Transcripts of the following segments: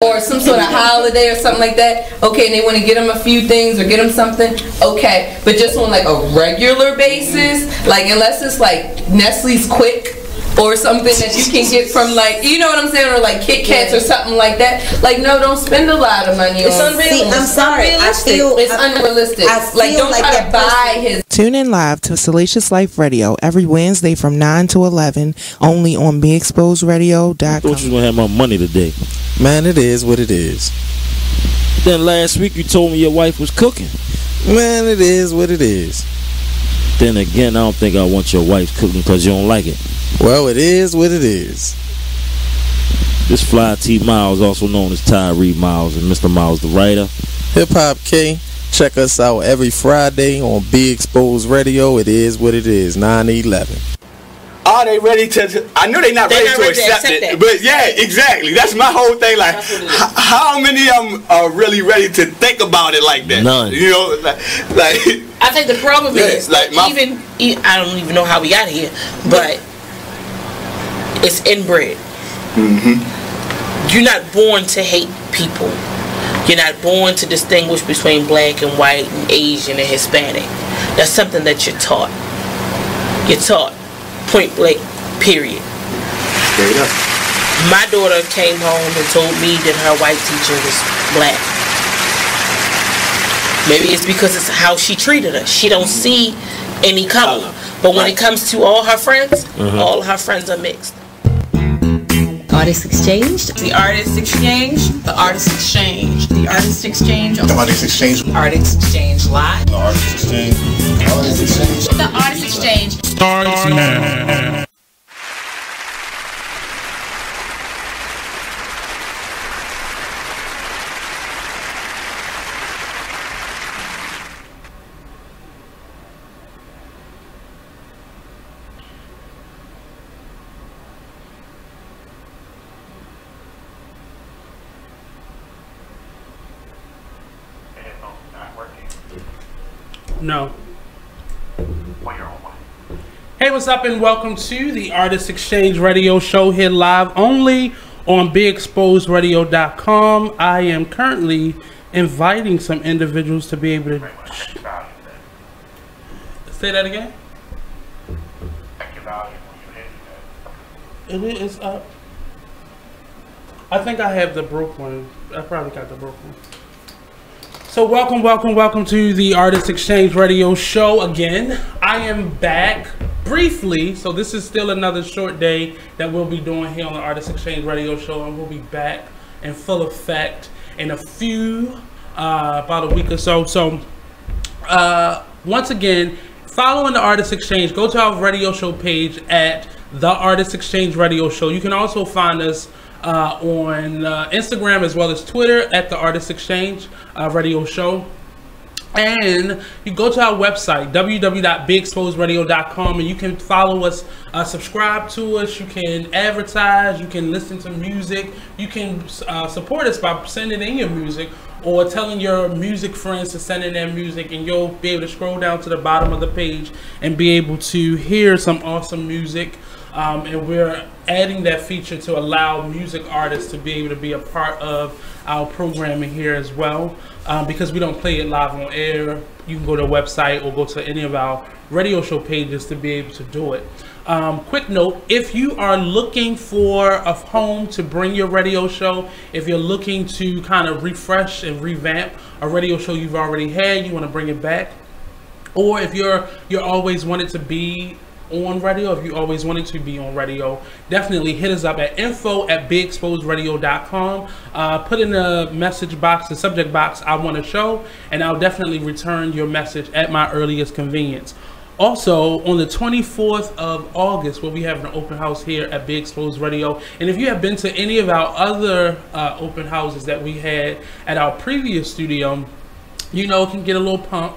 or some sort of holiday or something like that, okay, and they want to get them a few things or get them something, okay, but just on like a regular basis, like unless it's like Nestle's Quick or something that you can get from, like, you know what I'm saying, or like Kit Kats or something like that. Like, no, don't spend a lot of money on. Unrealistic. I'm sorry, it's unrealistic. Like, don't try to buy his. Tune in live to Salacious Life Radio every Wednesday from 9 to 11, only on BeExposedRadio.com. I thought you was gonna have my money today. Man, it is what it is. Then last week you told me your wife was cooking. Man, it is what it is. Then again, I don't think I want your wife cooking because you don't like it. Well, it is what it is. This Fly T Miles, also known as Tyree Miles, and Mr. Miles the writer. Hip Hop K. Check us out every Friday on Be Exposed Radio. It is what it is. 9/11. Are they ready to? I know they're not ready to accept it, but yeah, exactly. That's my whole thing. Like, how many of them are really ready to think about it like that? None. You know, like I think the problem is like even I don't even know how we got here, but it's inbred. You're not born to hate people. You're not born to distinguish between black and white and Asian and Hispanic. That's something that you're taught. You're taught. Point blank, period. Straight up. My daughter came home and told me that her white teacher was black. Maybe it's because it's how she treated her. She don't see any color. But when it comes to all her friends, all her friends are mixed. Artist Exchange. The Artist Exchange. The Artist Exchange. The Artist Exchange. The Artist Exchange. Artist Exchange Live. The Artist Exchange. The Artist Exchange. The Artist Exchange. Starts now. No. Hey, what's up, and welcome to the Artist Exchange Radio Show here live only on BeExposedRadio.com. I am currently inviting some individuals to be able to say that again. It is up. I think I have the broke one. I probably got the broke one. So welcome to the Artist Exchange Radio Show again. I am back briefly, so this is still another short day that we'll be doing here on the Artist Exchange Radio Show, and we'll be back in full effect in a few, about a week or so. So once again, following the Artist Exchange, go to our radio show page at the Artist Exchange Radio Show. You can also find us on Instagram as well as Twitter at the Artist Exchange Radio Show. And you go to our website, www.beexposedradio.com, and you can follow us, subscribe to us, you can advertise, you can listen to music, you can support us by sending in your music or telling your music friends to send in their music, and you'll be able to scroll down to the bottom of the page and be able to hear some awesome music. And we're adding that feature to allow music artists to be able to be a part of our programming here as well, because we don't play it live on air. You can go to the website or go to any of our radio show pages to be able to do it. Quick note, if you are looking for a home to bring your radio show, if you're looking to kind of refresh and revamp a radio show you've already had, you want to bring it back, or if you're always wanted to be on radio, if you always wanted to be on radio, definitely hit us up at info@beexposedradio.com. Put in the message box, the subject box, I want a show, and I'll definitely return your message at my earliest convenience. Also, on the 24th of August, we'll be having an open house here at Be Exposed Radio. And if you have been to any of our other open houses that we had at our previous studio, you know it can get a little pump.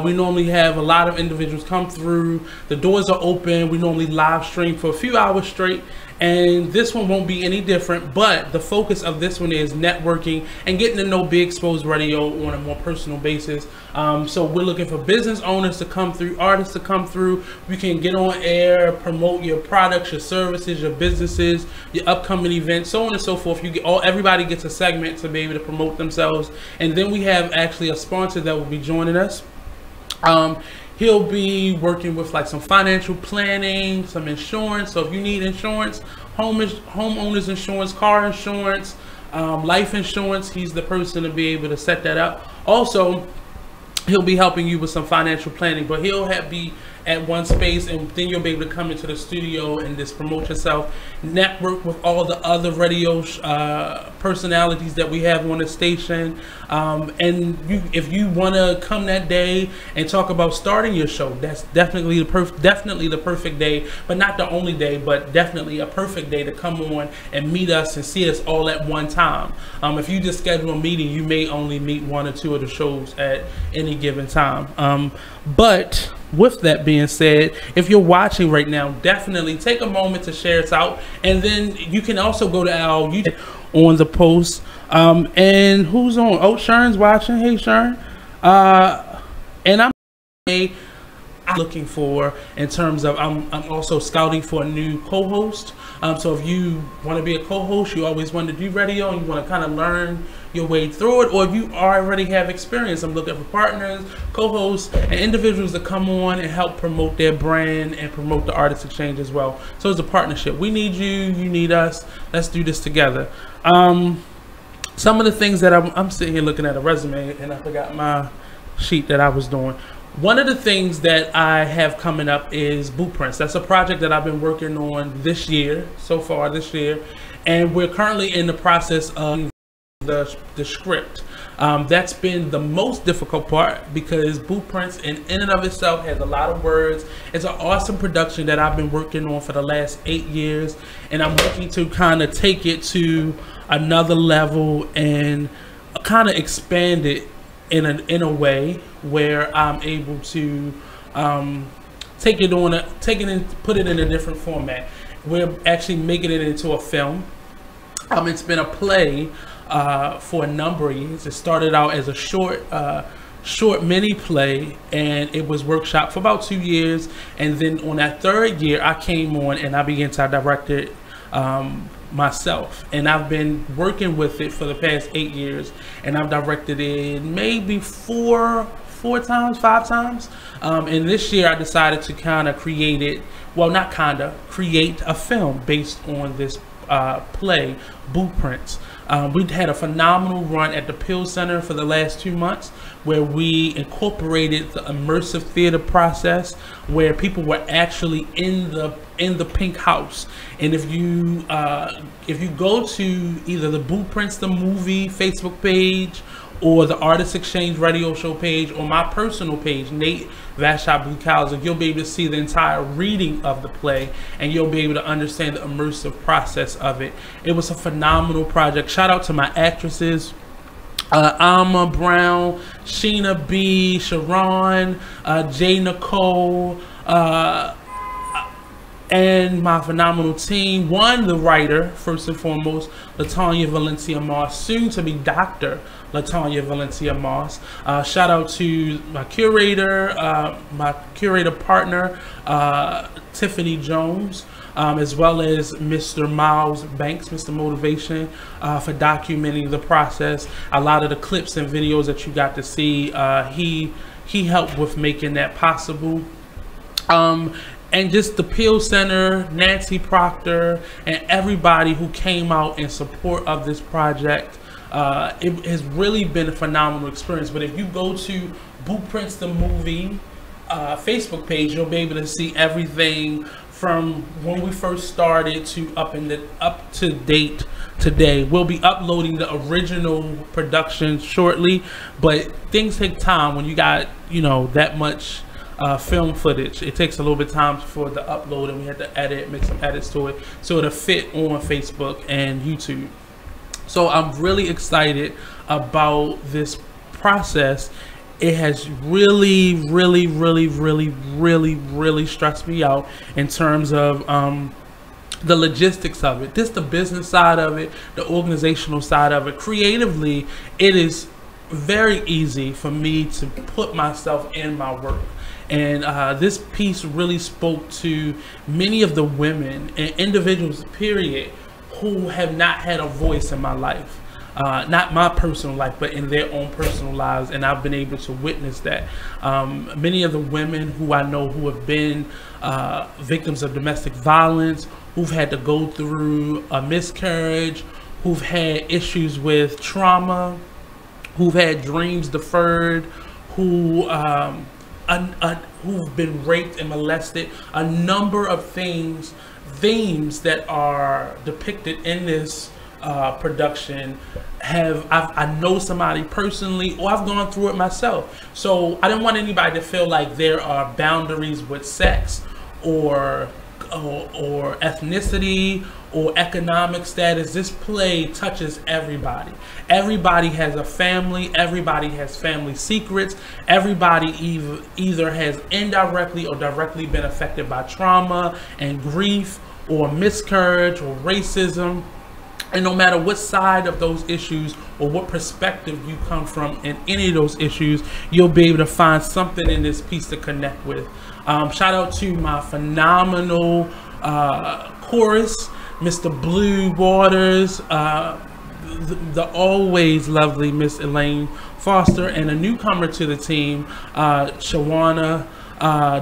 We normally have a lot of individuals come through. The doors are open. We normally live stream for a few hours straight, And this one won't be any different, but the focus of this one is networking and getting to know Be Exposed Radio on a more personal basis. So we're looking for business owners to come through, artists to come through. We can get on air, promote your products, your services, your businesses, your upcoming events, so on and so forth. Everybody gets a segment to be able to promote themselves. And then we have actually a sponsor that will be joining us. He'll be working with like some financial planning, some insurance. So if you need insurance, homeowners insurance, car insurance, life insurance, he's the person to be able to set that up. Also, he'll be helping you with some financial planning, but he'll be at one space, and then you'll be able to come into the studio and just promote yourself, network with all the other radio personalities that we have on the station. And if you want to come that day and talk about starting your show, that's definitely the perfect day, but not the only day, but definitely a perfect day to come on and meet us and see us all at one time. If you just schedule a meeting, you may only meet one or two of the shows at any given time. But with that being said, if you're watching right now, definitely take a moment to share us out, and then you can also go to our YouTube on the post. And who's on? Oh, Sharon's watching. Hey, Sharon. And I'm looking for, in terms of, I'm also scouting for a new co-host. So if you want to be a co-host, you always want to do radio and you want to kind of learn your way through it, or if you already have experience, I'm looking for partners, co-hosts, and individuals to come on and help promote their brand and promote the Artist Exchange as well. So it's a partnership. We need you, you need us. Let's do this together. Some of the things that I'm sitting here looking at a resume, and I forgot my sheet that I was doing. One of the things that I have coming up is Blueprints. That's a project that I've been working on this year, so far this year, and we're currently in the process of the script. That's been the most difficult part, because Blueprints in and of itself has a lot of words. It's an awesome production that I've been working on for the last 8 years, and I'm looking to kind of take it to another level and kind of expand it in a way where I'm able to take it and put it in a different format. We're actually making it into a film. It's been a play for a number of years. It started out as a short mini play, and it was workshopped for about 2 years, and then on that third year I came on and I began to direct it myself, and I've been working with it for the past 8 years, and I've directed it maybe five times, and this year I decided to kind of create a film based on this play, Blueprints. We had a phenomenal run at the Pill Center for the last 2 months, where we incorporated the immersive theater process, where people were actually in the pink house. And if you go to either the Blueprints the movie Facebook page, or the Artist Exchange radio show page, or my personal page, Nate Vashon Buchhauser, you'll be able to see the entire reading of the play, and you'll be able to understand the immersive process of it. It was a phenomenal project. Shout out to my actresses, Alma Brown, Sheena B, Sharon, Jay Nicole, and my phenomenal team. One, the writer, first and foremost, Latanya Valencia Moss, soon to be Dr. Latanya Valencia Moss. Shout out to my curator partner, Tiffany Jones, as well as Mr. Miles Banks, Mr. Motivation, for documenting the process. A lot of the clips and videos that you got to see, he helped with making that possible. And just the Pill Center, Nancy Proctor, and everybody who came out in support of this project. It has really been a phenomenal experience. But if you go to Blueprints the movie Facebook page, you'll be able to see everything from when we first started to up to date today. We'll be uploading the original production shortly, but things take time when you got, that much film footage. It takes a little bit of time for the upload, and we had to make some edits to it so it'll fit on Facebook and YouTube. So I'm really excited about this process. It has really stressed me out in terms of the logistics of it. This the business side of it, the organizational side of it. Creatively, it is very easy for me to put myself in my work. And this piece really spoke to many of the women and individuals, period, who have not had a voice in my life. Not my personal life, but in their own personal lives, and I've been able to witness that. Many of the women who I know who have been victims of domestic violence, who've had to go through a miscarriage, who've had issues with trauma, who've had dreams deferred, who've been raped and molested, a number of themes that are depicted in this production I know somebody personally, or I've gone through it myself. So I didn't want anybody to feel like there are boundaries with sex or ethnicity or economic status. This play touches everybody. Everybody has a family. Everybody has family secrets. Everybody either has indirectly or directly been affected by trauma and grief or miscarriage or racism. And no matter what side of those issues or what perspective you come from in any of those issues, you'll be able to find something in this piece to connect with. Shout out to my phenomenal chorus, Mr. Blue Waters, the always lovely Miss Elaine Foster, and a newcomer to the team, Shawana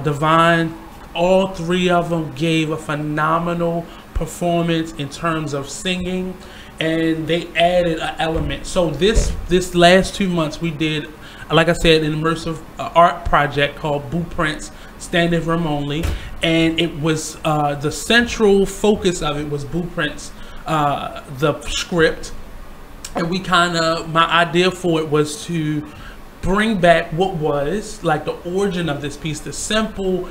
Divine. All three of them gave a phenomenal performance in terms of singing, and they added an element. So this last 2 months we did, like I said, an immersive art project called Blueprints Stand in Room Only, and it was the central focus of it was Blueprints, the script, and my idea for it was to bring back what was like the origin of this piece, the simple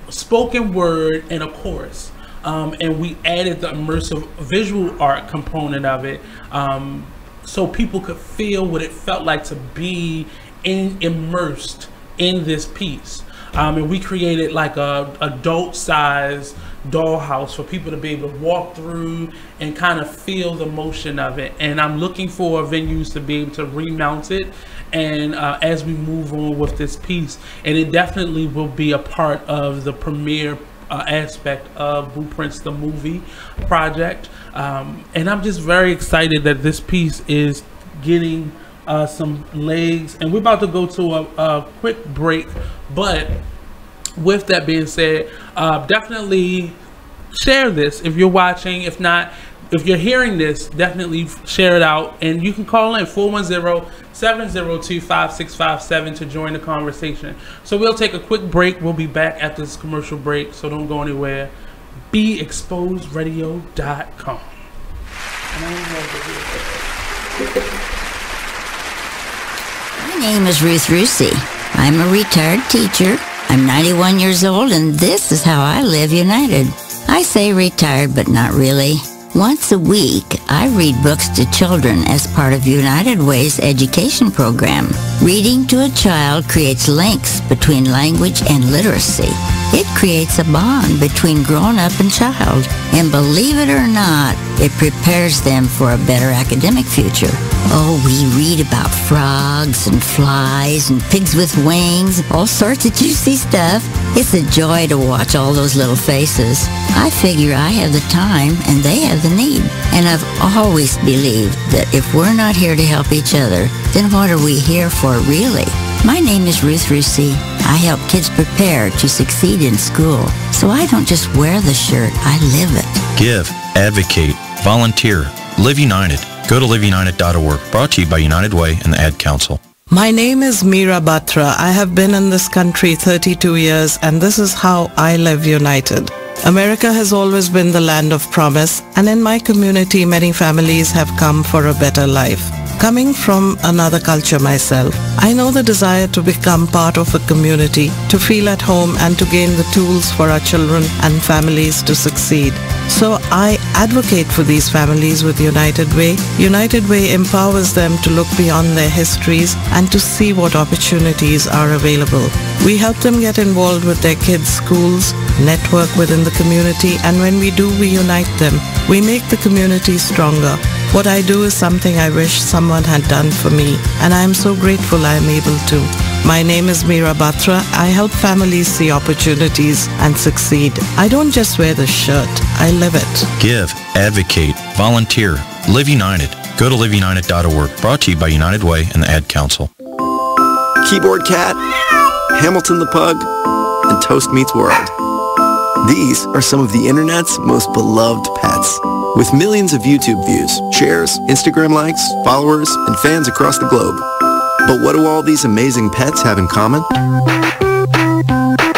spoken word and a chorus. And we added the immersive visual art component of it, so people could feel what it felt like to be immersed in this piece. And we created like a adult size dollhouse for people to be able to walk through and kind of feel the motion of it. And I'm looking for venues to be able to remount it, and as we move on with this piece, and it definitely will be a part of the premiere aspect of Blueprints the movie project, and I'm just very excited that this piece is getting some legs, and we're about to go to a quick break. But with that being said, definitely share this if you're watching. If not, if you're hearing this, definitely share it out, and you can call in 410-702-5657 to join the conversation. So we'll take a quick break. We'll be back after this commercial break, so don't go anywhere. BeExposedRadio.com. My name is Ruth Rusi. I'm a retired teacher. I'm 91 years old, and this is how I live united. I say retired, but not really. Once a week, I read books to children as part of United Way's education program. Reading to a child creates links between language and literacy. It creates a bond between grown-up and child. And believe it or not, it prepares them for a better academic future. Oh, we read about frogs and flies and pigs with wings, all sorts of juicy stuff. It's a joy to watch all those little faces. I figure I have the time and they have the need. And I've always believed that if we're not here to help each other, then what are we here for really? My name is Ruth Rusi. I help kids prepare to succeed in school. So I don't just wear the shirt, I live it. Give, advocate, volunteer, live united. Go to liveunited.org. Brought to you by United Way and the Ad Council. My name is Meera Batra. I have been in this country 32 years, and this is how I live united. America has always been the land of promise, and in my community many families have come for a better life. Coming from another culture myself, I know the desire to become part of a community, to feel at home, and to gain the tools for our children and families to succeed. So I Advocate for these families with United Way. United Way empowers them to look beyond their histories and to see what opportunities are available. We help them get involved with their kids' schools, network within the community, and when we do, we unite them. We make the community stronger. What I do is something I wish someone had done for me, and I am so grateful I am able to. My name is Meera Batra. I help families see opportunities and succeed. I don't just wear the shirt, I live it. Give, advocate, volunteer, Live United. Go to liveunited.org. Brought to you by United Way and the Ad Council. Keyboard Cat, Hamilton the Pug, and Toast Meets World. These are some of the internet's most beloved pets. With millions of YouTube views, shares, Instagram likes, followers, and fans across the globe. But what do all these amazing pets have in common?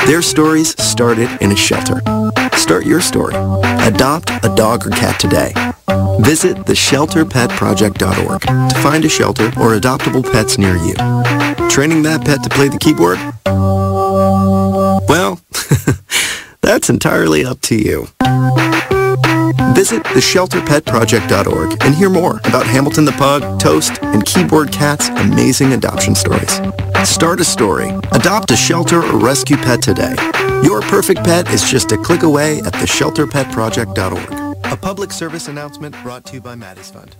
Their stories started in a shelter. Start your story. Adopt a dog or cat today. Visit theshelterpetproject.org to find a shelter or adoptable pets near you. Training that pet to play the keyboard? Well, that's entirely up to you. Visit theshelterpetproject.org and hear more about Hamilton the Pug, Toast, and Keyboard Cat's amazing adoption stories. Start a story. Adopt a shelter or rescue pet today. Your perfect pet is just a click away at theshelterpetproject.org. A public service announcement brought to you by Maddie's Fund.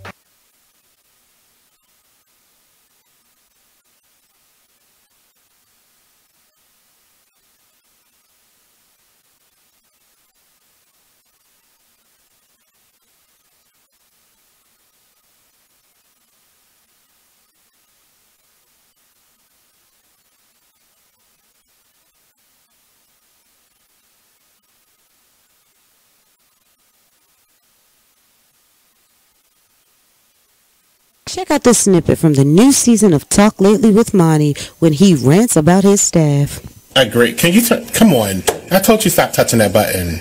Check out this snippet from the new season of Talk Lately with Monty when he rants about his staff. I agree. Can you come on? I told you stop touching that button.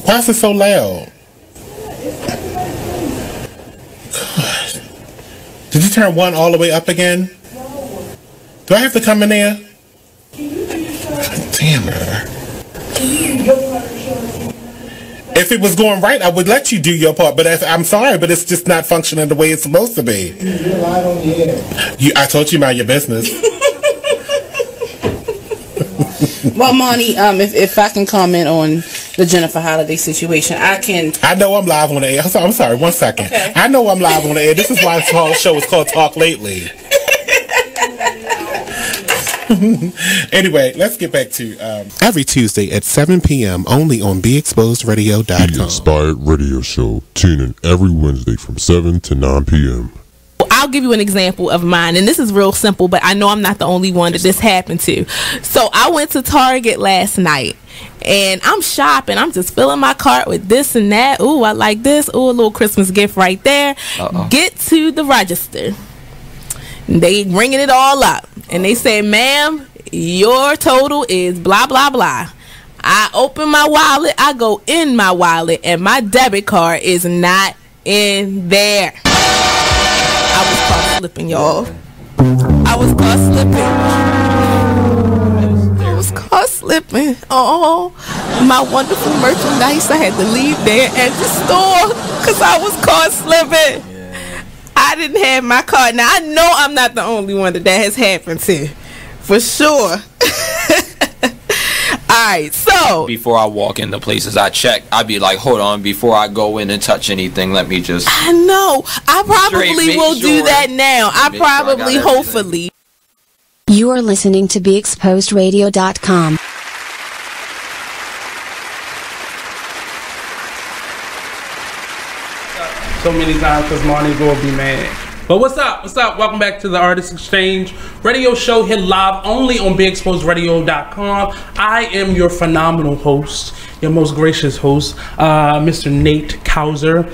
Why is it so loud? God. Did you turn one all the way up again? Do I have to come in there? God damn her. If it was going right, I would let you do your part, but I'm sorry, but it's just not functioning the way it's supposed to be. You're live on the air. I told you mind your business. Well, Monty, if I can comment on the Jennifer Holiday situation, I can. I know I'm live on the air. I'm sorry, 1 second. Okay. I know I'm live on the air. This is why this whole show is called Talk Lately. Anyway, let's get back to every Tuesday at 7 p.m. only on BeExposedRadio.com. The Inspired Radio Show. Tune in every Wednesday from 7 to 9 p.m. I'll give you an example of mine, and this is real simple, but I know I'm not the only one that this happened to. So I went to Target last night, and I'm shopping. I'm just filling my cart with this and that. Ooh, I like this. Ooh, a little Christmas gift right there. Get to the register. They ringing it all up, and they say, ma'am, your total is blah, blah, blah. I open my wallet. I go in my wallet, and my debit card is not in there. I was caught slipping, y'all. I was caught slipping. Oh, my wonderful merchandise. I had to leave there at the store because I was caught slipping. I didn't have my card. Now, I know I'm not the only one that has happened to. For sure. Alright, so before I walk into places I check, I'd be like, hold on, before I go in and touch anything, let me just I know. I probably will do that now. Hopefully. You are listening to BeExposedRadio.com. So many times because Marnie's gonna be mad. But what's up? What's up? Welcome back to the Artist Exchange radio show here live only on BeExposedRadio.com. I am your phenomenal host, your most gracious host, Mr. Nate Kauser.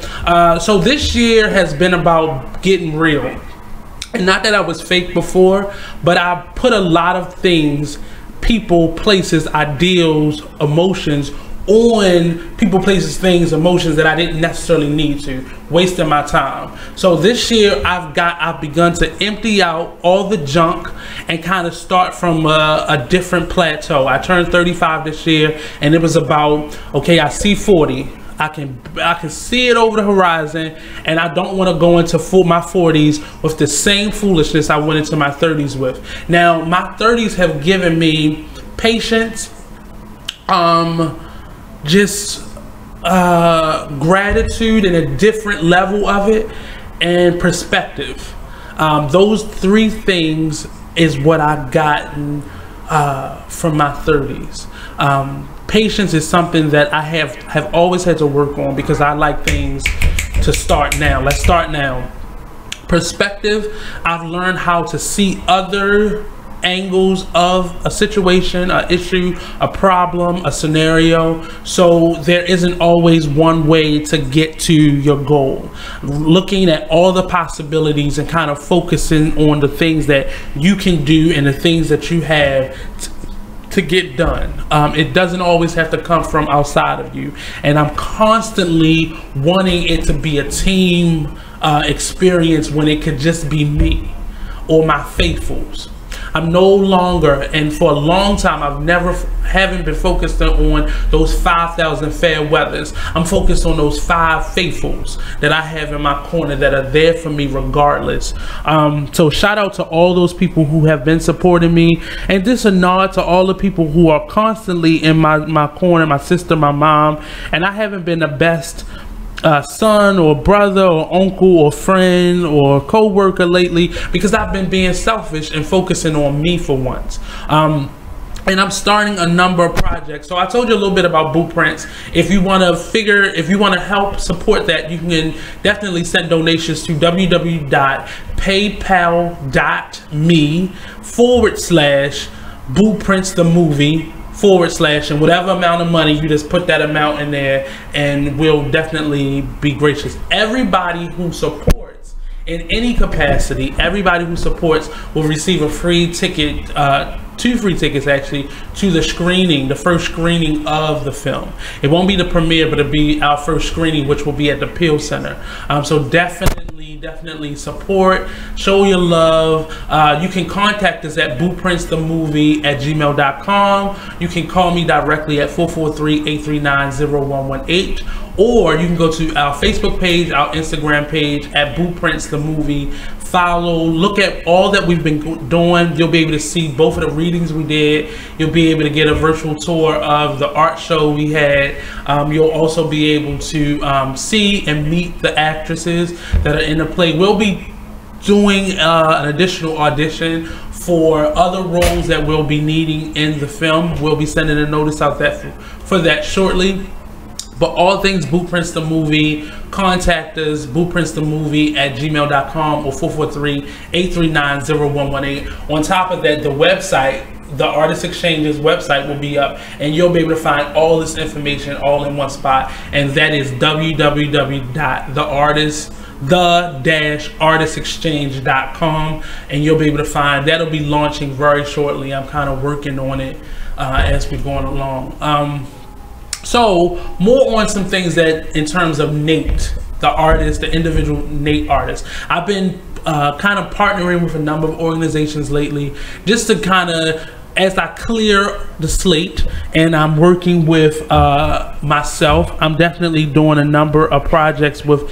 So this year has been about getting real. And not that I was fake before, but I put a lot of things, people, places, ideals, emotions on people, places, things, emotions that I didn't necessarily need to, wasting my time. So this year I've begun to empty out all the junk and kind of start from a different plateau. I turned 35 this year, and it was about, okay, I see 40. I can see it over the horizon, and I don't want to go into my 40s with the same foolishness I went into my 30s with. Now, my 30s have given me patience, just gratitude in a different level of it, and perspective. Those three things is what I've gotten from my 30s. Patience is something that I have always had to work on, because I like things to start now. Let's start now. Perspective, I've learned how to see other angles of a situation, an issue, a problem, a scenario, so there isn't always one way to get to your goal. Looking at all the possibilities and kind of focusing on the things that you can do and the things that you have to get done. It doesn't always have to come from outside of you, and I'm constantly wanting it to be a team experience when it could just be me or my faithfuls. I'm no longer, and for a long time, haven't been focused on those 5,000 fair weathers. I'm focused on those 5 faithfuls that I have in my corner that are there for me regardless. So shout out to all those people who have been supporting me, and just a nod to all the people who are constantly in my corner, my sister, my mom. And I haven't been the best son or brother or uncle or friend or co-worker lately, because I've been being selfish and focusing on me for once. And I'm starting a number of projects. So I told you a little bit about Blueprints. If you want to help support that, you can definitely send donations to www.paypal.me/Blueprints the movie / and whatever amount of money, you just put that amount in there, and we'll definitely be gracious. Everybody who supports in any capacity, everybody who supports will receive a free ticket, 2 free tickets actually, to the screening, the first screening of the film. It won't be the premiere, but it'll be our first screening, which will be at the Peel Center. So definitely support, show your love. You can contact us at blueprintsthemovie@gmail.com. You can call me directly at 443-839-0118, or you can go to our Facebook page, our Instagram page at Blueprints the Movie. Follow, look at all that we've been doing. You'll be able to see both of the readings we did. You'll be able to get a virtual tour of the art show we had. You'll also be able to see and meet the actresses that are in the play. We'll be doing an additional audition for other roles that we'll be needing in the film. We'll be sending a notice out for that shortly. But all things Blueprints the Movie, contact us, blueprintsthemovie@gmail.com or 443-839-0118. On top of that, the website, the Artist Exchange's website, will be up, and you'll be able to find all this information all in one spot, and that is www.the-artistexchange.com, and you'll be able to find, that'll be launching very shortly. I'm kind of working on it as we're going along. So more on some things that, in terms of Nate, the artist, the individual Nate artist. I've been kind of partnering with a number of organizations lately, just to kind of, as I clear the slate and I'm working with myself, I'm definitely doing a number of projects with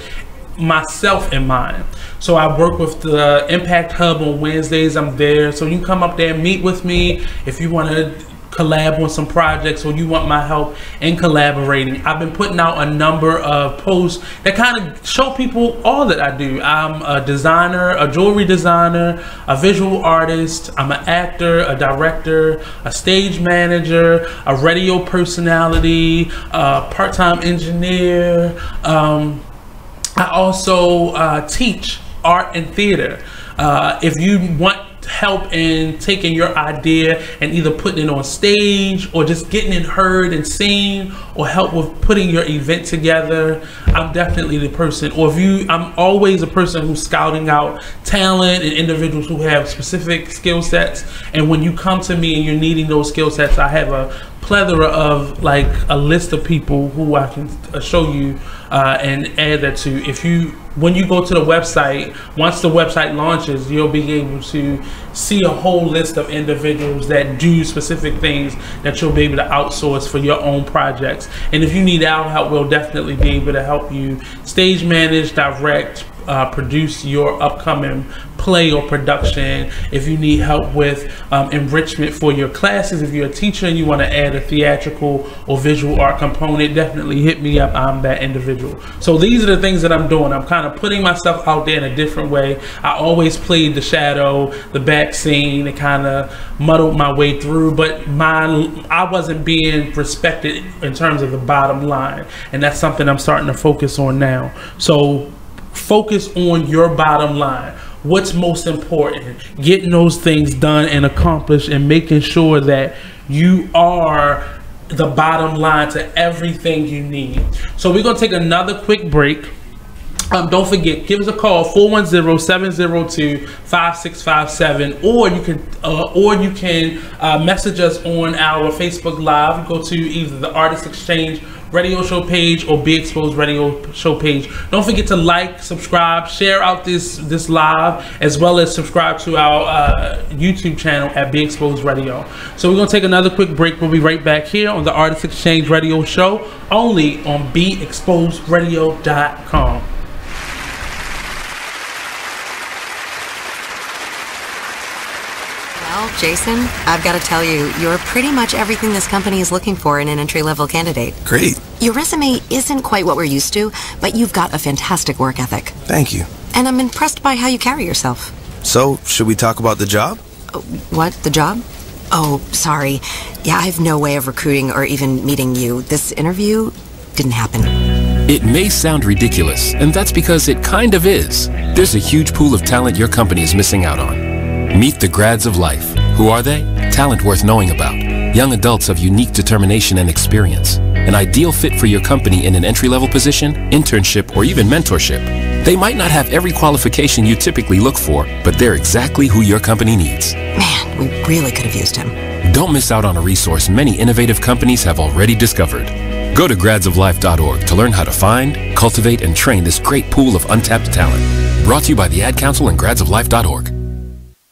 myself in mind. So I work with the Impact Hub on Wednesdays. I'm there, so you can come up there and meet with me if you want to collab on some projects or you want my help in collaborating. I've been putting out a number of posts that kind of show people all that I do. I'm a designer, a jewelry designer, a visual artist, I'm an actor, a director, a stage manager, a radio personality, a part-time engineer. I also teach art and theater. If you want help in taking your idea and either putting it on stage or just getting it heard and seen, or help with putting your event together, I'm definitely the person. Or I'm always a person who's scouting out talent and individuals who have specific skill sets. And when you come to me and you're needing those skill sets, I have a plethora of like a list of people who I can show you and add that to. When you go to the website, once the website launches, you'll be able to see a whole list of individuals that do specific things that you'll be able to outsource for your own projects. And if you need our help, we'll definitely be able to help you stage manage, direct, produce your upcoming play or production. If you need help with enrichment for your classes, if you're a teacher and you want to add a theatrical or visual art component, definitely hit me up. I'm that individual. So these are the things that I'm doing. I'm kind of putting myself out there in a different way. I always played the shadow, the back scene, and kind of muddled my way through, but I wasn't being respected in terms of the bottom line, and that's something I'm starting to focus on now. So focus on your bottom line. What's most important? Getting those things done and accomplished, and making sure that you are the bottom line to everything you need. So we're going to take another quick break. Don't forget, give us a call, 410-702-5657, or you can message us on our Facebook Live. Go to either the Artist Exchange Radio Show page or Be Exposed Radio Show page. Don't forget to like, subscribe, share out this live, as well as subscribe to our YouTube channel at Be Exposed Radio. So we're going to take another quick break. We'll be right back here on the Artist Exchange Radio Show, only on BeExposedRadio.com. Well, Jason, I've got to tell you, you're pretty much everything this company is looking for in an entry-level candidate. Great. Your resume isn't quite what we're used to, but you've got a fantastic work ethic. Thank you. And I'm impressed by how you carry yourself. So, should we talk about the job? What? The job? Oh, sorry. Yeah, I have no way of recruiting or even meeting you. This interview didn't happen. It may sound ridiculous, and that's because it kind of is. There's a huge pool of talent your company is missing out on. Meet the grads of life. Who are they? Talent worth knowing about. Young adults of unique determination and experience. An ideal fit for your company in an entry-level position, internship, or even mentorship. They might not have every qualification you typically look for, but they're exactly who your company needs. Man, we really could have used him. Don't miss out on a resource many innovative companies have already discovered. Go to gradsoflife.org to learn how to find, cultivate, and train this great pool of untapped talent. Brought to you by the Ad Council and gradsoflife.org.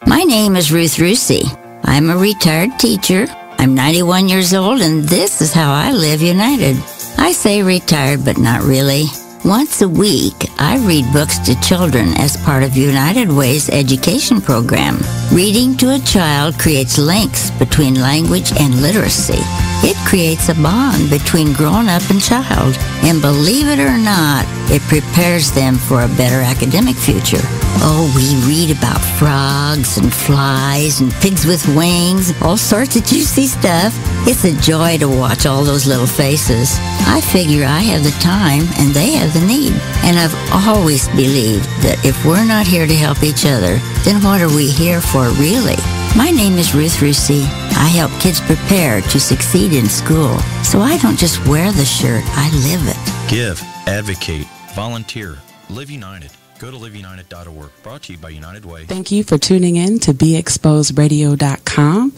My name is Ruth Rusey. I'm a retired teacher. I'm 91 years old, and this is how I live United. I say retired, but not really. Once a week, I read books to children as part of United Way's education program. Reading to a child creates links between language and literacy. It creates a bond between grown-up and child. And believe it or not, it prepares them for a better academic future. Oh, we read about frogs and flies and pigs with wings, all sorts of juicy stuff. It's a joy to watch all those little faces. I figure I have the time and they have the need. And I've always believed that if we're not here to help each other, then what are we here for really? My name is Ruth Rusey. I help kids prepare to succeed in school. So I don't just wear the shirt, I live it. Give, advocate, volunteer, Live United. Go to liveunited.org. Brought to you by United Way. Thank you for tuning in to BeExposedRadio.com.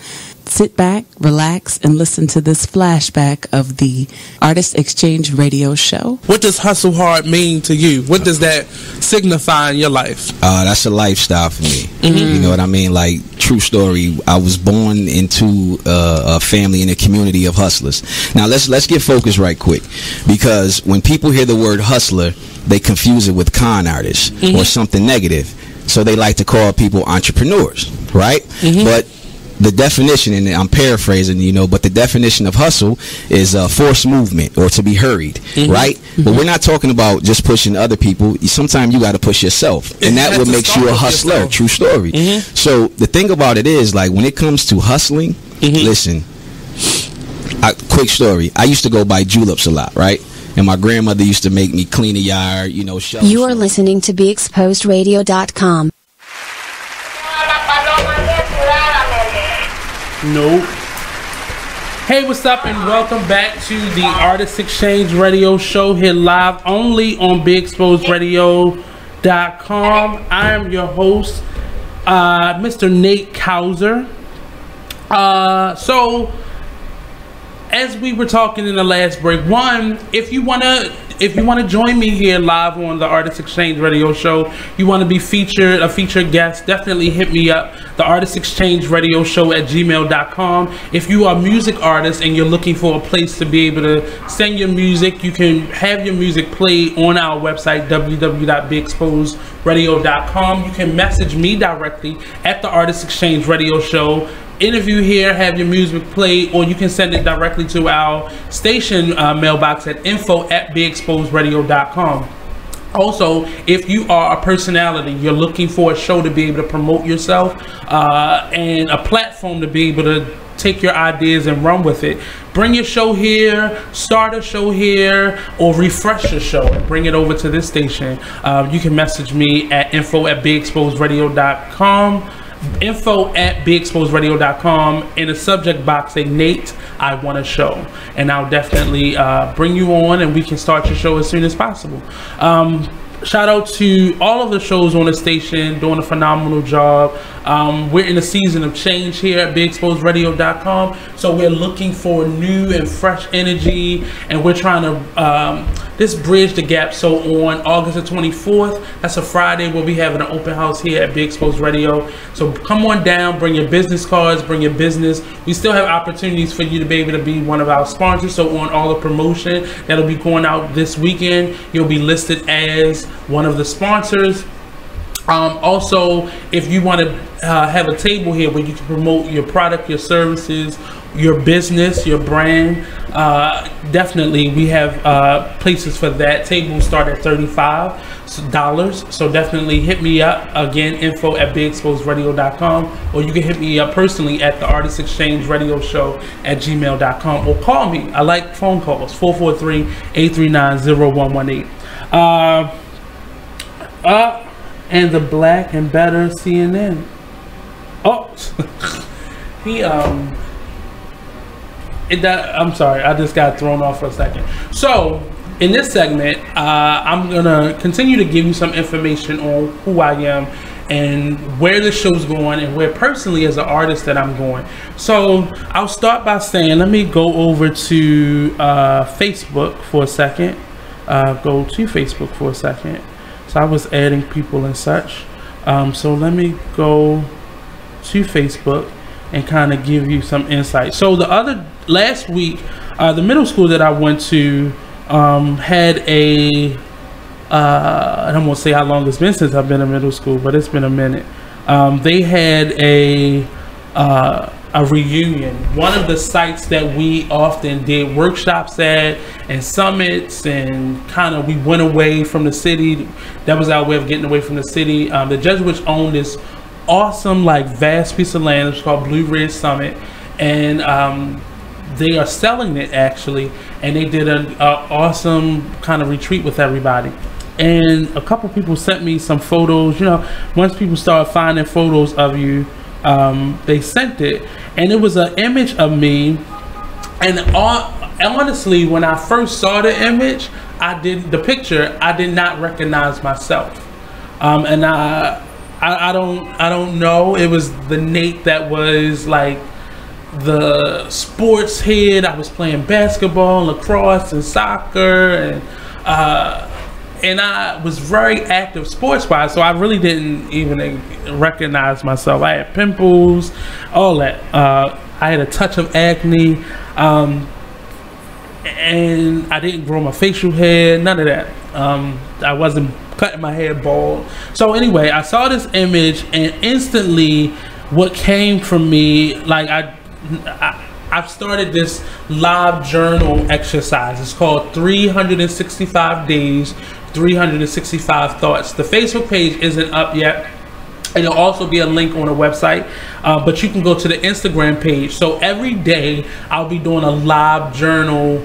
Sit back, relax, and listen to this flashback of the Artist Exchange Radio Show. What does hustle hard mean to you? What does that signify in your life? That's a lifestyle for me. You know what I mean? Like, true story. I was born into a family and a community of hustlers. Now, let's get focused right quick, because when people hear the word hustler, they confuse it with con artists or something negative. So they like to call people entrepreneurs, right? But the definition, and I'm paraphrasing, but the definition of hustle is forced movement or to be hurried, right? But we're not talking about just pushing other people. Sometimes you got to push yourself, and that what makes you a hustler. True story. So the thing about it is, like, when it comes to hustling, listen, quick story. I used to go buy juleps a lot, right? And my grandmother used to make me clean the yard, You are listening to BeExposedRadio.com. Nope. Hey, what's up, and welcome back to the Artist Exchange Radio Show here live only on BigExposedRadio.com. I am your host, Mr. Nate Kauser. So, as we were talking in the last break, one, if you wanna join me here live on the Artist Exchange Radio Show, you want to be a featured guest, definitely hit me up, the Artist Exchange Radio Show at gmail.com. If you are a music artist and you're looking for a place to be able to send your music, you can have your music played on our website, www.bigexposedradio.com. You can message me directly at the Artist Exchange Radio Show, interview here, have your music played, or you can send it directly to our station mailbox at info@bigexposedradio.com. Also, if you are a personality, you're looking for a show to be able to promote yourself and a platform to be able to take your ideas and run with it, bring your show here, start a show here, or refresh your show and bring it over to this station. You can message me at info@bigexposedradio.com. info@bigexposedradio.com. In the subject box, say Nate, I want a show, and I'll definitely bring you on and we can start your show as soon as possible. Shout out to all of the shows on the station doing a phenomenal job. We're in a season of change here at BigExposedRadio.com, so we're looking for new and fresh energy, and we're trying to just bridge the gap. So on August the 24th, that's a Friday, we'll be having an open house here at Big Exposed Radio. So come on down, bring your business cards, bring your business. We still have opportunities for you to be able to be one of our sponsors. So on all the promotion that'll be going out this weekend, you'll be listed as one of the sponsors. Also, if you want to have a table here where you can promote your product, your services, your business, your brand, definitely we have places for that. Tables start at $35, so definitely hit me up. Again, info@bigexposedradio.com, or you can hit me up personally at the Artist Exchange Radio Show at gmail.com, or call me. I like phone calls, 443-839-0118. And the Black and Better CNN. Oh, I'm sorry, I just got thrown off for a second. So, in this segment, I'm gonna continue to give you some information on who I am and where the show's going and where personally as an artist that I'm going. So, I'll start by saying, let me go over to Facebook for a second. Go to Facebook for a second. So I was adding people and such. So let me go to Facebook and kind of give you some insight. So last week, the middle school that I went to had a, I don't want to say how long it's been since I've been in middle school, but it's been a minute. They had a reunion. One of the sites that we often did workshops at and summits, and kind of we went away from the city. That was our way of getting away from the city. The Jesuits owned this awesome, like, vast piece of land. It's called Blue Ridge Summit, and they are selling it actually. And they did an awesome kind of retreat with everybody. And a couple people sent me some photos. You know, once people start finding photos of you, they sent it, and it was an image of me. And honestly, when I first saw the image, I did not recognize myself. And I don't know. It was the Nate that was like the sports head. I was playing basketball, lacrosse, and soccer, and I was very active sports-wise, so I really didn't even recognize myself. I had pimples, all that. I had a touch of acne, and I didn't grow my facial hair, none of that. I wasn't cutting my hair bald. So anyway, I saw this image, and instantly what came from me, like I've started this live journal exercise. It's called 365 Days, 365 Thoughts. The Facebook page isn't up yet, and there'll also be a link on the website, but you can go to the Instagram page. So every day I'll be doing a live journal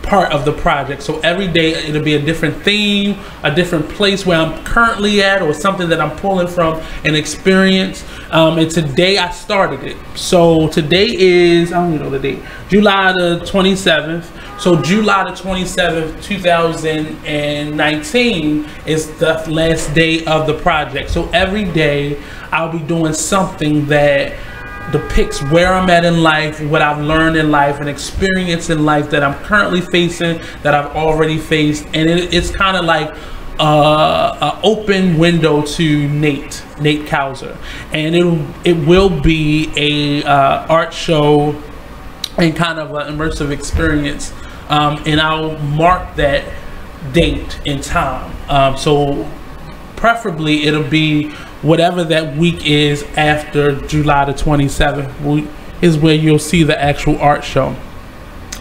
part of the project. So every day it'll be a different theme, a different place where I'm currently at, or something that I'm pulling from an experience. And today I started it. So today is, I don't even know the date, July the 27th. So July the 27th, 2019 is the last day of the project. So every day I'll be doing something that depicts where I'm at in life, what I've learned in life, an experience in life that I'm currently facing, that I've already faced. And it's kind of like an open window to Nate Kauser. And it will be a art show and kind of an immersive experience. And I'll mark that date in time. So preferably it'll be whatever that week is after July the 27th is where you'll see the actual art show.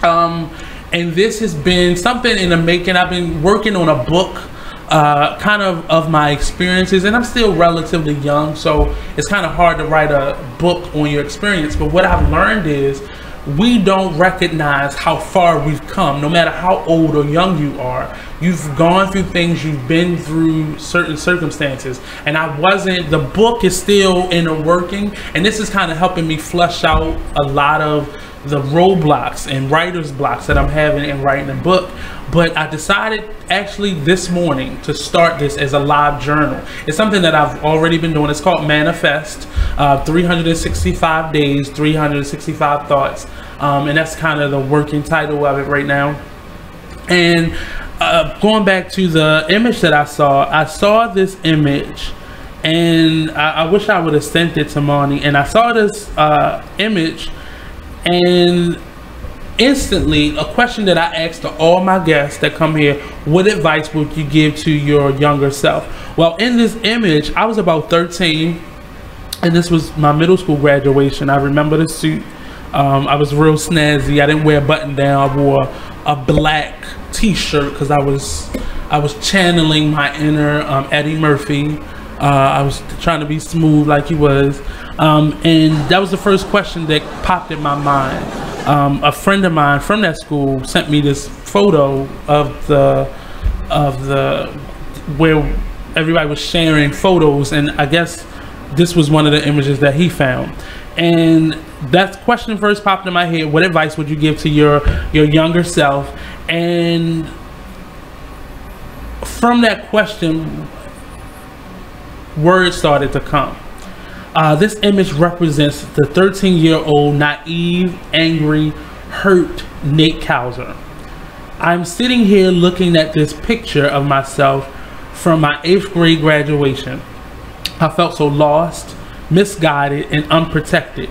And this has been something in the making. I've been working on a book kind of my experiences, and I'm still relatively young, so it's kind of hard to write a book on your experience. But what I've learned is we don't recognize how far we've come. No matter how old or young you are, you've gone through things, you've been through certain circumstances. And the book is still in the working, and this is kind of helping me flush out a lot of the roadblocks and writer's blocks that I'm having in writing a book. But I decided actually this morning to start this as a live journal. It's something that I've already been doing. It's called Manifest, 365 days, 365 thoughts. And that's kind of the working title of it right now. And going back to the image that I saw this image, and I wish I would have sent it to Monty. And I saw this image, and instantly a question that I asked to all my guests that come here: what advice would you give to your younger self? Well, in this image, I was about 13, and this was my middle school graduation. I remember the suit. I was real snazzy. I didn't wear a button down. I wore a black t-shirt because I was channeling my inner Eddie Murphy. I was trying to be smooth like he was. And that was the first question that popped in my mind. A friend of mine from that school sent me this photo of the where everybody was sharing photos, and I guess this was one of the images that he found. And that question first popped in my head: what advice would you give to your younger self? And from that question, words started to come. This image represents the 13-year-old naive, angry, hurt Nate Kauser. I'm sitting here looking at this picture of myself from my 8th grade graduation. I felt so lost, misguided, and unprotected.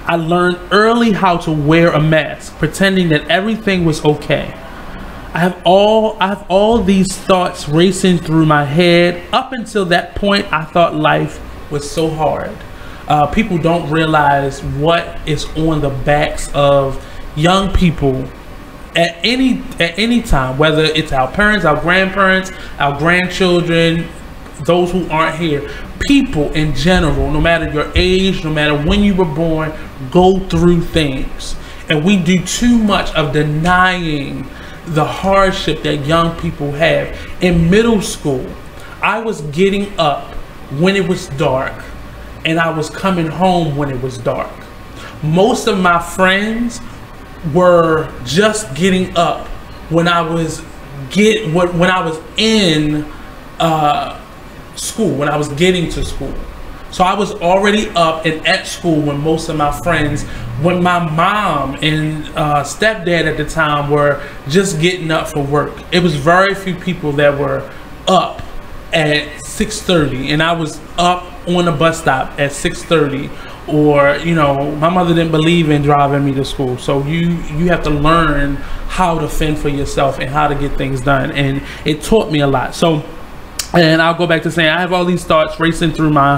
I learned early how to wear a mask, pretending that everything was okay. I have all these thoughts racing through my head. Up until that point, I thought life was so hard. People don't realize what is on the backs of young people at any time, whether it's our parents, our grandparents, our grandchildren, those who aren't here. People in general, no matter your age, no matter when you were born, go through things. And we do too much of denying the hardship that young people have. In middle school, I was getting up when it was dark, and I was coming home when it was dark. Most of my friends were just getting up when I was in school, when I was getting to school. So I was already up and at school when most of my friends, when my mom and stepdad at the time were just getting up for work. It was very few people that were up at 6:30, and I was up on the bus stop at 6:30. Or, you know, my mother didn't believe in driving me to school. So you have to learn how to fend for yourself and how to get things done. And it taught me a lot. So, and I'll go back to saying I have all these thoughts racing through my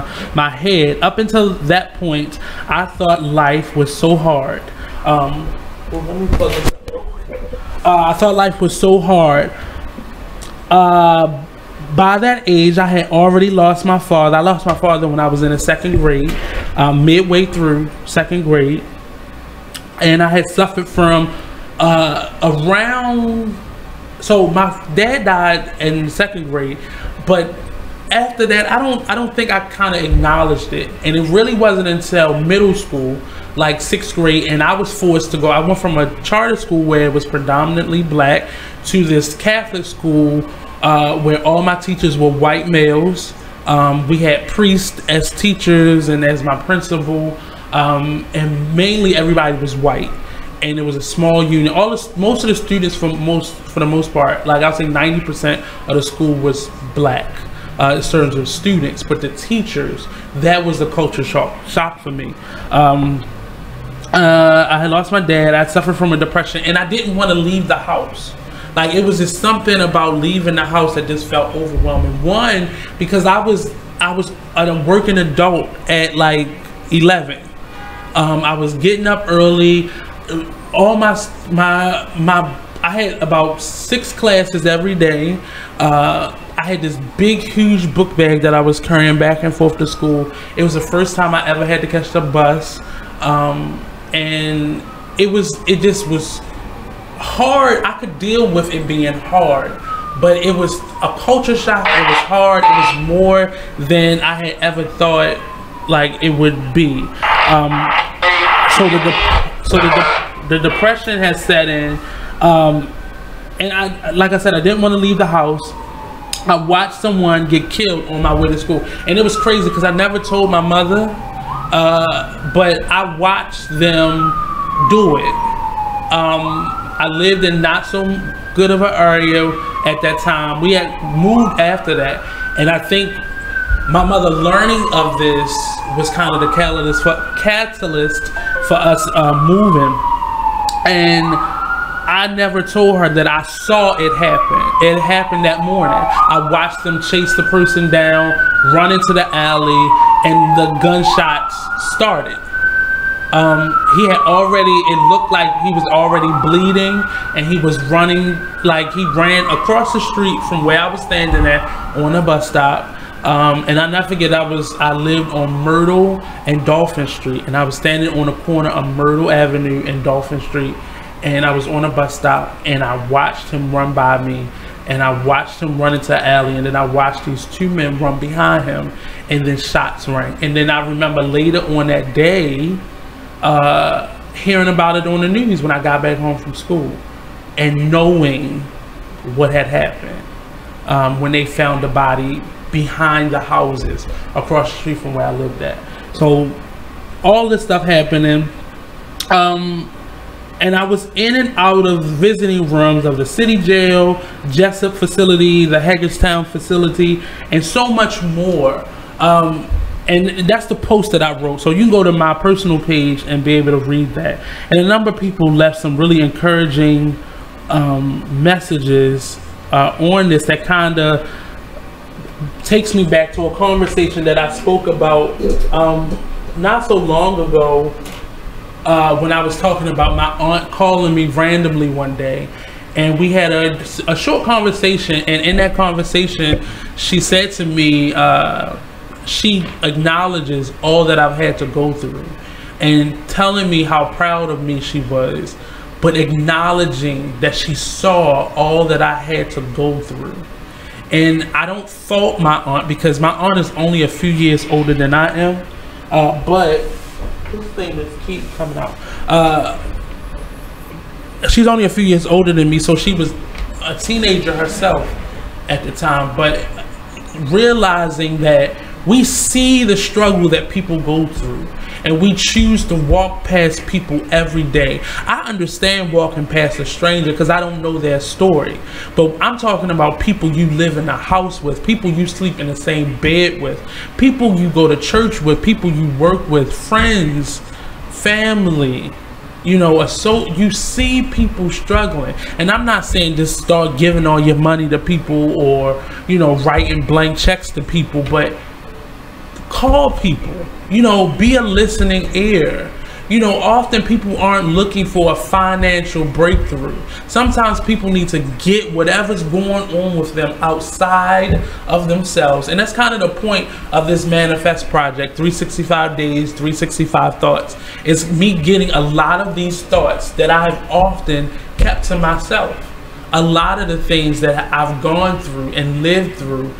head. Up until that point, I thought life was so hard. Well, let me plug this up real quick. I thought life was so hard. By that age, I had already lost my father. I lost my father when I was in the 2nd grade, midway through 2nd grade. And I had suffered from So my dad died in 2nd grade, but after that, I don't think I kind of acknowledged it, and it really wasn't until middle school, like 6th grade, and I was forced to go. I went from a charter school where it was predominantly black to this Catholic school where all my teachers were white males. We had priests as teachers and as my principal, and mainly everybody was white. And it was a small unit. Most of the students, for the most part, like I'll say 90% of the school was black. In terms of students, but the teachers, that was the culture shock for me. I had lost my dad. I suffered from a depression, and I didn't want to leave the house. Like, it was just something about leaving the house that just felt overwhelming. One, because I was a working adult at like 11. I was getting up early. All I had about 6 classes every day. I had this big, huge book bag that I was carrying back and forth to school. It was the first time I ever had to catch the bus. And it just was hard. I could deal with it being hard, but it was a culture shock. It was hard. It was more than I had ever thought like it would be. So the depression has set in. And like I said, I didn't want to leave the house. I watched someone get killed on my way to school, and it was crazy because I never told my mother, but I watched them do it. I lived in not so good of an area at that time. We had moved after that, and I think my mother learning of this was kind of the catalyst for us moving. And I never told her that I saw it happen. It happened that morning. I watched them chase the person down, run into the alley, and the gunshots started. He had already, it looked like he was already bleeding, and he was running, like he ran across the street from where I was standing at on a bus stop. And I'll never forget, I lived on Myrtle and Dolphin Street, and I was standing on the corner of Myrtle Avenue and Dolphin Street. And I was on a bus stop, and I watched him run by me, and I watched him run into the alley, and then I watched these 2 men run behind him, and then shots rang. And then I remember later on that day, hearing about it on the news when I got back home from school, and knowing what had happened when they found the body behind the houses across the street from where I lived at. So all this stuff happening. And I was in and out of visiting rooms of the city jail, Jessup facility, the Hagerstown facility, and so much more. And that's the post that I wrote. So you can go to my personal page and be able to read that. And a number of people left some really encouraging messages on this that kind of takes me back to a conversation that I spoke about not so long ago. When I was talking about my aunt calling me randomly one day, and we had a short conversation, and in that conversation she said to me, she acknowledges all that I've had to go through and telling me how proud of me she was, but acknowledging that she saw all that I had to go through. And I don't fault my aunt, because my aunt is only a few years older than I am, but this thing just keeps coming out. She's only a few years older than me, so she was a teenager herself at the time. But realizing that we see the struggle that people go through, and we choose to walk past people every day. I understand walking past a stranger because I don't know their story, but I'm talking about people you live in a house with, people you sleep in the same bed with, people you go to church with, people you work with, friends, family. You know, so you see people struggling, and I'm not saying just start giving all your money to people or, you know, writing blank checks to people, but call people, you know, be a listening ear, You know, often people aren't looking for a financial breakthrough. Sometimes people need to get whatever's going on with them outside of themselves. And that's kind of the point of this Manifest Project, 365 Days, 365 Thoughts. It's me getting a lot of these thoughts that I've often kept to myself. A lot of the things that I've gone through and lived through,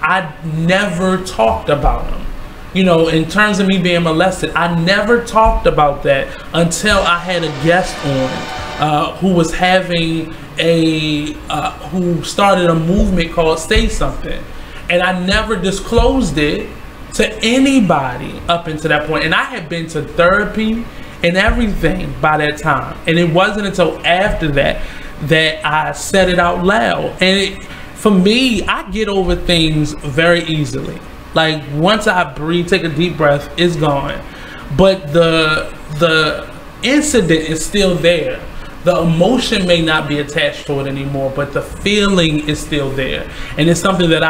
I never talked about them. You know, in terms of me being molested, I never talked about that until I had a guest on who was having who started a movement called Say Something. And I never disclosed it to anybody up until that point. And I had been to therapy and everything by that time. And it wasn't until after that that I said it out loud. And for me, I get over things very easily. Like, once I breathe, take a deep breath, it's gone. But the incident is still there. The emotion may not be attached to it anymore, but the feeling is still there. And it's something that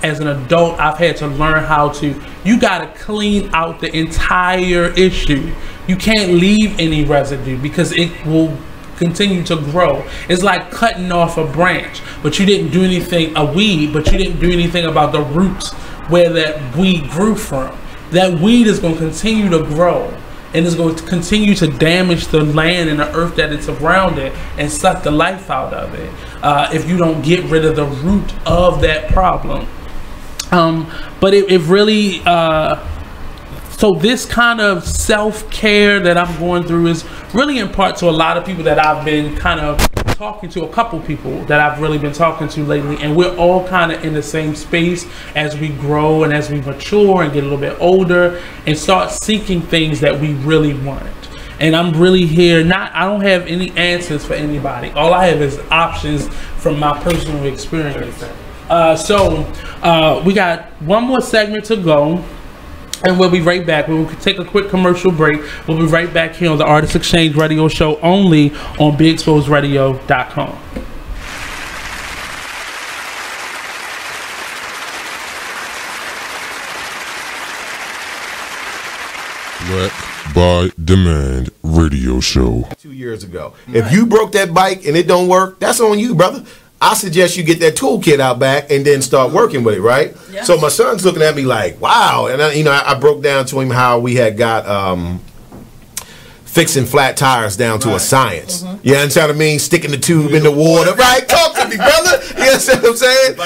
as an adult, I've had to learn how to, you gotta clean out the entire issue. You can't leave any residue because it will continue to grow. It's like cutting off a branch, but you didn't do anything, a weed, but you didn't do anything about the roots where that weed grew from. That weed is going to continue to grow and is going to continue to damage the land and the earth that it's around it and suck the life out of it if you don't get rid of the root of that problem. But it really, so this kind of self-care that I'm going through is really in part to a lot of people that I've been kind of talking to, a couple people that I've really been talking to lately, and we're all kind of in the same space as we grow and as we mature and get a little bit older and start seeking things that we really want. And I'm really here, I don't have any answers for anybody. All I have is options from my personal experience. So we got one more segment to go. And we'll be right back. We'll take a quick commercial break. We'll be right back here on the Artist Exchange Radio Show, only on BeExposedRadio.com. Black by Demand Radio Show. 2 years ago. If you broke that bike and it don't work, that's on you, brother. I suggest you get that toolkit out back and then start working with it, right? Yeah. So my son's looking at me like, wow. And I broke down to him how we had got fixing flat tires down to a science. You understand what I mean? Sticking the tube in the water. Right? Talk to me, brother. You understand what I'm saying?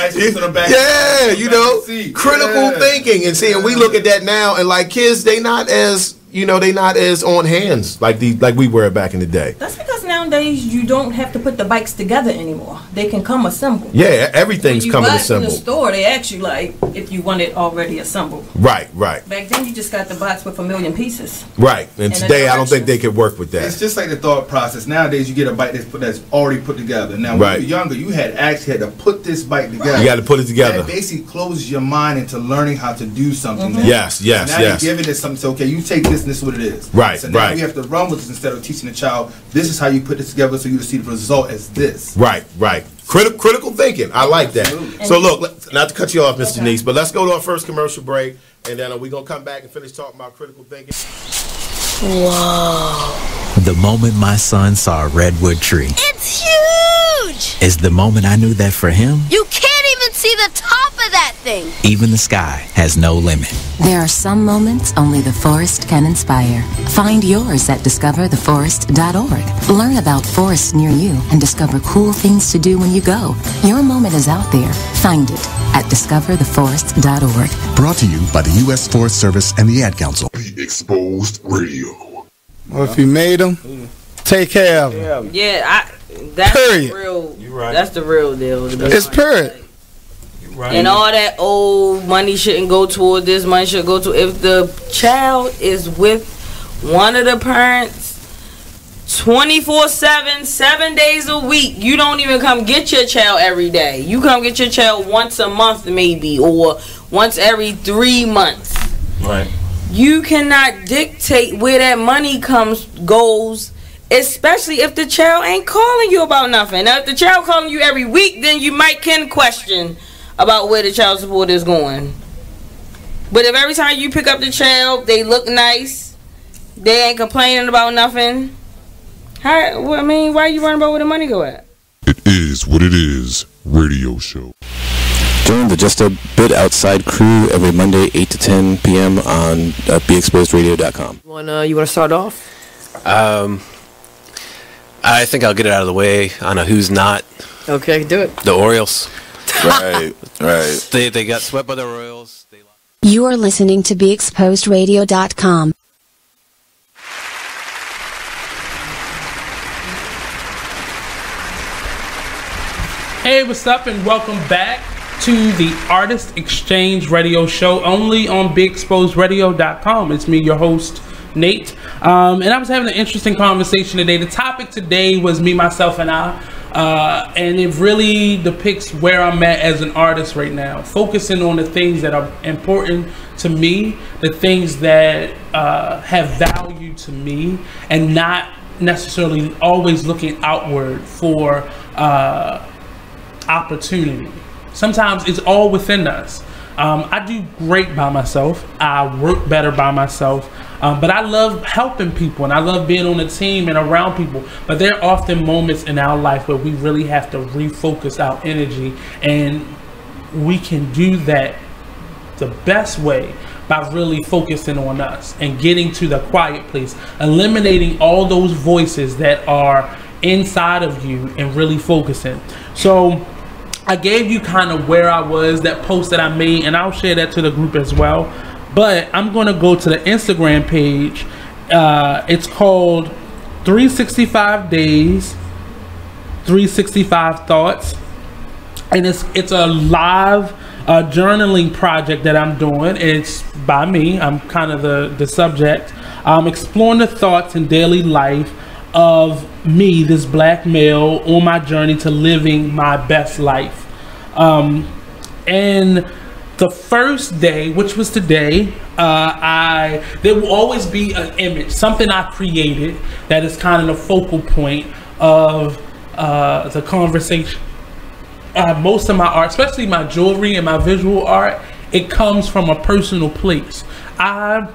Yeah, you know, critical thinking. And see, and we look at that now and like kids, they not as on hands like we were back in the day. That's because nowadays you don't have to put the bikes together anymore. They can come assembled. Yeah, everything's coming assembled. In the store, they ask you like if you want it already assembled. Right. Back then you just got the box with 1 million pieces. Right, and today I don't think they could work with that. It's just like the thought process. Nowadays you get a bike that's already put together. Now when you were younger, you had to put this bike together. You got to put it together. That basically closes your mind into learning how to do something. Yes. Now you're giving it something. So okay, you take this. And this is what it is. Right. So now we have to run with this instead of teaching the child. This is how you put this together, so you see the result as this. Right. Critical thinking. I like that. So look, not to cut you off, Miss Denise, but let's go to our first commercial break, and then we're gonna come back and finish talking about critical thinking. Whoa! The moment my son saw a redwood tree, it's huge. Is the moment I knew that for him, you can't even see the top of that thing. Even the sky has no limit. There are some moments only the forest can inspire. Find yours at discovertheforest.org. Learn about forests near you and discover cool things to do when you go. Your moment is out there. Find it at discovertheforest.org. Brought to you by the U.S. Forest Service and the Ad Council. Be Exposed Radio. Well, if you made them, take care of them. Yeah, that's period. Real. You're right. That's the real deal. It's period. Right. And all that old money shouldn't go toward this, money should go to, if the child is with one of the parents 24/7, 7 days a week, you don't even come get your child every day. You come get your child once a month maybe, or once every 3 months. Right. You cannot dictate where that money goes, especially if the child ain't calling you about nothing. Now if the child calling you every week, then you can question about where the child support is going. But if every time you pick up the child, they look nice, They ain't complaining about nothing. I mean, why you worrying about where the money go at? It is what it is. Radio show. Join the Just a Bit Outside crew every Monday, 8 to 10 p.m. on BeExposedRadio.com. You want to start off? I think I'll get it out of the way on a who's not. Okay, do it. The Orioles. Right. They got swept by the Royals. You are listening to BeExposedRadio.com. Hey, what's up, and welcome back to the Artist Exchange Radio Show, only on BeExposedRadio.com. It's me, your host, Nate. And I was having an interesting conversation today. The topic today was me, myself, and I. And it really depicts where I'm at as an artist right now, focusing on the things that are important to me, the things that have value to me, and not necessarily always looking outward for opportunity. Sometimes it's all within us. I do great by myself. I work better by myself. But I love helping people, and I love being on a team and around people. But there are often moments in our life where we really have to refocus our energy, and we can do that the best way by really focusing on us and getting to the quiet place, eliminating all those voices that are inside of you and really focusing. So I gave you kind of where I was, that post that I made, and I'll share that to the group as well. But I'm going to go to the Instagram page. It's called 365 Days, 365 Thoughts. And it's a live journaling project that I'm doing. It's by me. I'm kind of the subject. Exploring the thoughts and daily life of me, this black male, on my journey to living my best life. And the first day, which was today, there will always be an image, something I created that is kind of the focal point of the conversation. Most of my art, especially my jewelry and my visual art, it comes from a personal place. I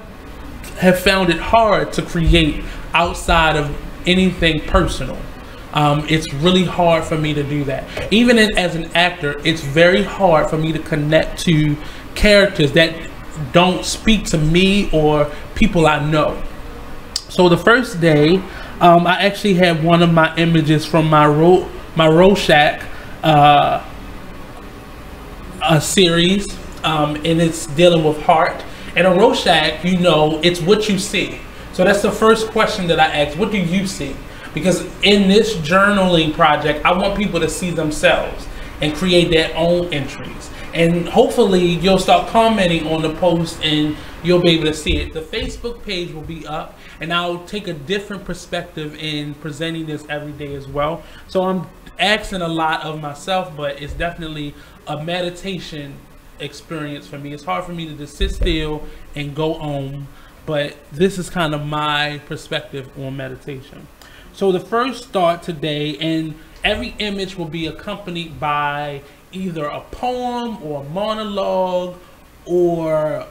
have found it hard to create outside of anything personal. It's really hard for me to do that. Even as an actor, it's very hard for me to connect to characters that don't speak to me or people I know. So the first day, I actually had one of my images from my Rorschach a series, and it's dealing with heart. And a Rorschach, you know, it's what you see. So that's the first question that I ask. What do you see? Because in this journaling project, I want people to see themselves and create their own entries. And hopefully you'll start commenting on the post and you'll be able to see it. The Facebook page will be up, and I'll take a different perspective in presenting this every day as well. So I'm asking a lot of myself, but it's definitely a meditation experience for me. It's hard for me to just sit still and go on, but this is kind of my perspective on meditation. So the first thought today, and every image will be accompanied by either a poem or a monologue or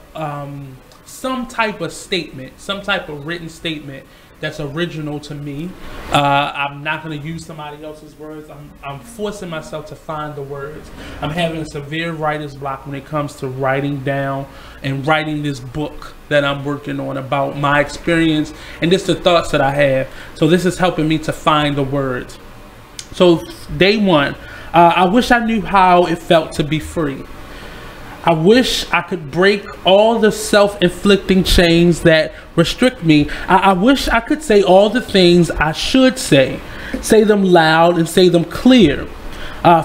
some type of statement, some type of written statement that's original to me. I'm not going to use somebody else's words. I'm forcing myself to find the words. I'm having a severe writer's block when it comes to writing down and writing this book that I'm working on about my experience and just the thoughts that I have. So this is helping me to find the words. So day one, I wish I knew how it felt to be free. I wish I could break all the self-inflicting chains that restrict me. I wish I could say all the things I should say them loud and say them clear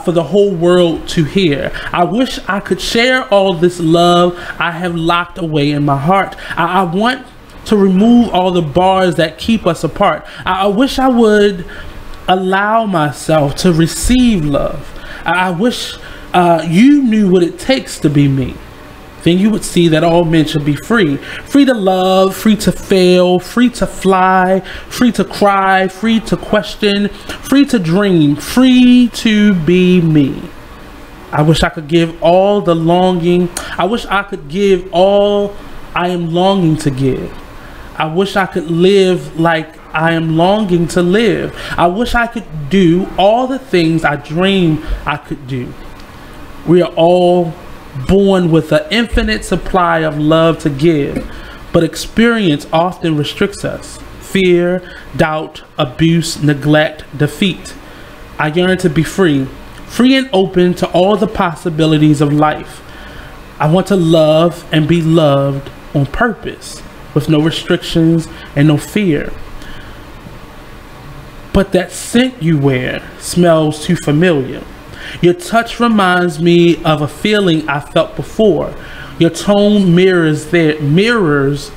for the whole world to hear. I wish I could share all this love I have locked away in my heart. I want to remove all the bars that keep us apart. I wish I would allow myself to receive love. I wish you knew what it takes to be me. Then you would see that all men should be free. Free to love, free to fail, free to fly, free to cry, free to question, free to dream, free to be me. I wish I could give all the longing. I wish I could give all I am longing to give. I wish I could live like I am longing to live. I wish I could do all the things I dream I could do. We are all born with an infinite supply of love to give, but experience often restricts us. Fear, doubt, abuse, neglect, defeat. I yearn to be free, free and open to all the possibilities of life. I want to love and be loved on purpose, with no restrictions and no fear. But that scent you wear smells too familiar. Your touch reminds me of a feeling I felt before. Your tone mirrors theirs.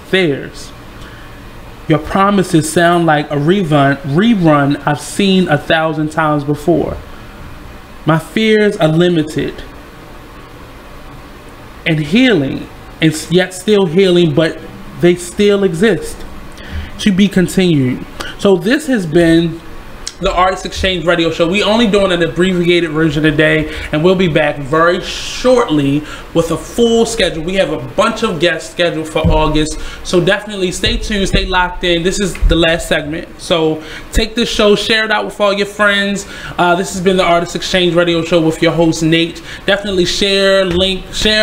Your promises sound like a rerun I've seen 1,000 times before. My fears are limited and healing, and yet still healing, but they still exist. To be continued. So this has been the Artist Exchange Radio Show. We only doing an abbreviated version today, and we'll be back very shortly with a full schedule. We have a bunch of guests scheduled for August, so definitely stay tuned, stay locked in. This is the last segment, so take this show, share it out with all your friends. This has been the Artist Exchange Radio Show with your host Nate. Definitely share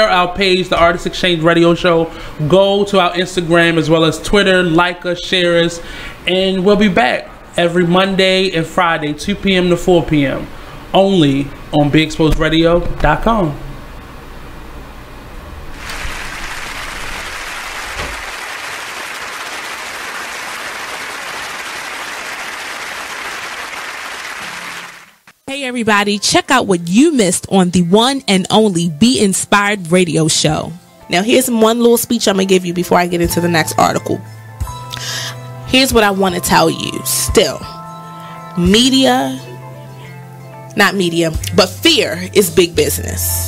our page, the Artist Exchange Radio Show. Go to our Instagram as well as Twitter, like us, share us, and we'll be back every Monday and Friday, 2 p.m. to 4 p.m. only on BeExposedRadio.com. Hey everybody, check out what you missed on the one and only Be Inspired Radio Show. Now here's one little speech I'm going to give you before I get into the next article. Here's what I want to tell you. Still, fear is big business.